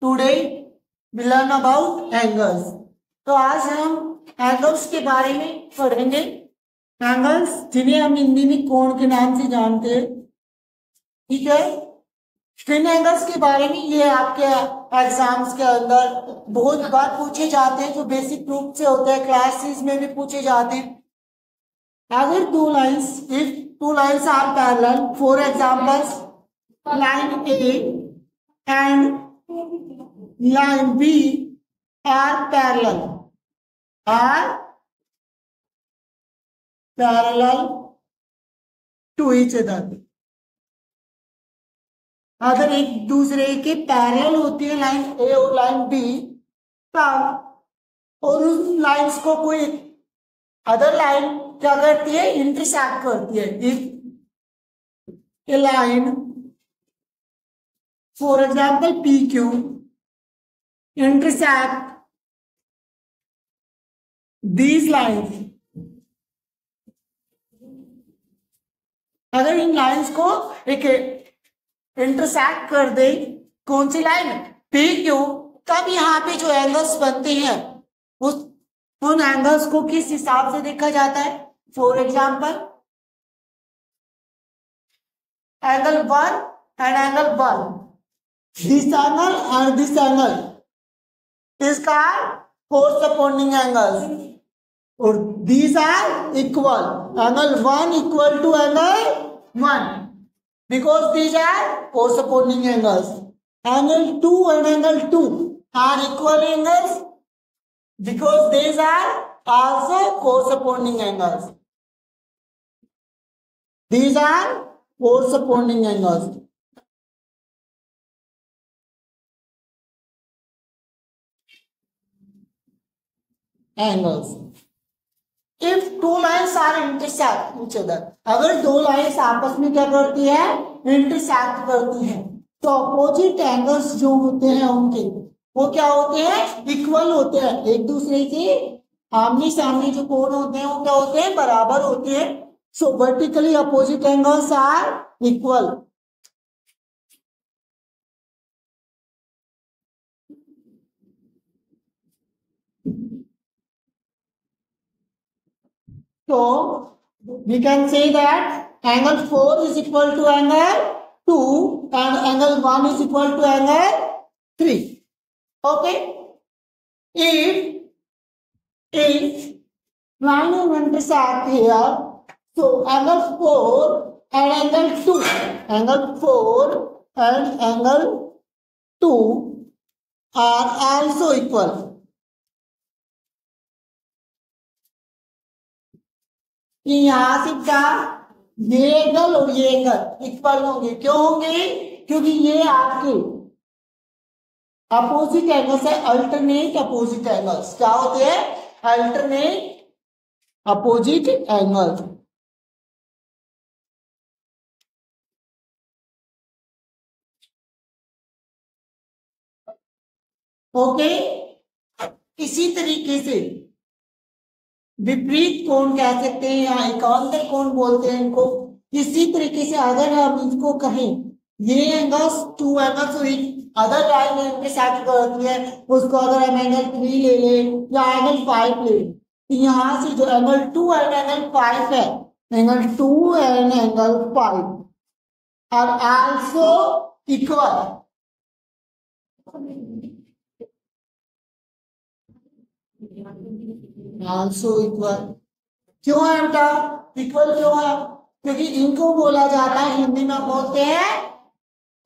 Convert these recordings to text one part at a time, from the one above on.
Today we learn about angles. तो आज हम एंगल्स के बारे में पढ़ेंगे। एंगल्स जिन्हें हम हिंदी में कोण के नाम से जानते हैं, ठीक है। इन एंगल्स के बारे में ये आपके एग्जाम्स के अंदर बहुत बार पूछे जाते हैं, जो बेसिक रूप से होते हैं, क्लासेस में भी पूछे जाते हैं। अगर दो lines, if two lines are parallel, for examples line A and line B are parallel to each other। अगर एक दूसरे के पैरेलल होती है लाइन ए और लाइन बी, तब और उस लाइंस को कोई अदर लाइन क्या करती है, इंटरसेक्ट करती है। If A line for example P Q intersect these lines, अगर इन लाइंस को एक इंटरसेक्ट कर दे, कौन सी लाइन, पी क्यू, तब यहाँ पे जो एंगल्स बनते हैं उन एंगल्स को किस हिसाब से देखा जाता है। For example angle 1 and angle 1, this angle and this angle is called corresponding angles, or these are equal, angle 1 equal to angle 1 because these are corresponding angles। Angle 2 and angle 2 are equal angles because these are also corresponding angles। These are corresponding angles। Angles if two lines are intersect each other, अगर दो lines आपस में क्या करती है, intersect करती हैं, तो अपोजिट एंगल्स जो होते हैं उनके वो क्या होते हैं, इक्वल होते हैं। एक दूसरे के आमने सामने जो कोण होते हैं वो क्या होते हैं, बराबर होते हैं। So vertically opposite angles are equal. So we can say that angle 4 is equal to angle 2 and angle 1 is equal to angle 3। Okay, if line is intersect here, so angle 4 and angle 2, angle 4 and angle 2 are also equal। कि यहां से क्या, ये angle और ये angle equal होंगे। क्यों होंगे, क्योंकि ये आपके अपोजिट एंगल्स है, अल्टरनेट अपोजिट एंगल्स। क्या होते हैं, अल्टरनेट अपोजिट एंगल्स। ओके, इसी तरीके से विपरीत कोण कह सकते हैं या एकांतर कोण बोलते हैं इनको। इसी तरीके से अगर हम इसको कहें, ये angles two angles other line में इंटरसेक्ट करती है, उसको अगर हम एंगल 3 ले लें या एंगल 5 ले, तो यहाँ से जो एंगल 2 एंड एंगल 5 है, angle 2 and angle 5 are also equal. Also equal क्यों है बेटा, इक्वल क्यों है, क्योंकि इनको बोला जाता है, हिंदी में बोलते हैं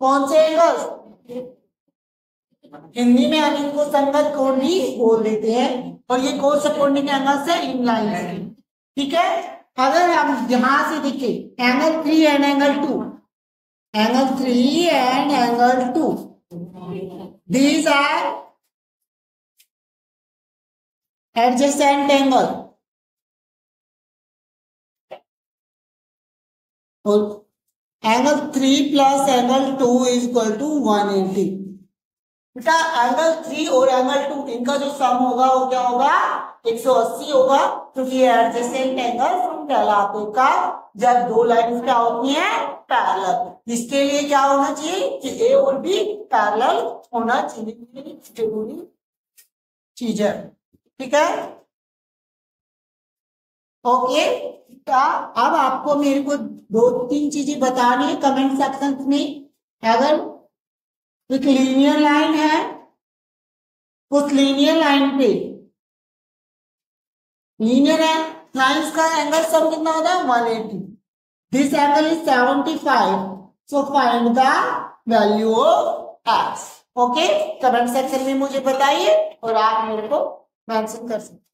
कौन से एंगल्स, हिंदी में हम इनको संगत कोण भी बोल देते हैं, और ये कोरस्पोंडिंग एंगल्स है इन लाइन से। ठीक है, अगर हम यहां से देखें angle 3 and angle 2, angle 3 and angle 2, these are adjacent angle, और angle 3 plus angle 2 is equal to 180। बेटा एंगल 3 और एंगल 2 इनका जो सम होगा वो क्या होगा 180 होगा, क्योंकि ये एडजेसेंट एंगल कहलाते का जब दो लाइन क्या होती हैं पैरेलल। इसके लिए क्या होना चाहिए कि ए और बी पैरेलल होना चाहिए, जरूरी चीज है। ठीक है, ओके। अब आपको मेरे को 2-3 चीजें बतानी है कमेंट सेक्शन में। अगर एक लीनियर लाइन है, उस लीनियर लाइन पे लीनियर है लाइन्स का एंगल सम कितना होता है 180। This angle is 75, so find the value of x. Okay, comment section में मुझे बताइए और आप मेरे को मेंशन कर सकते हैं।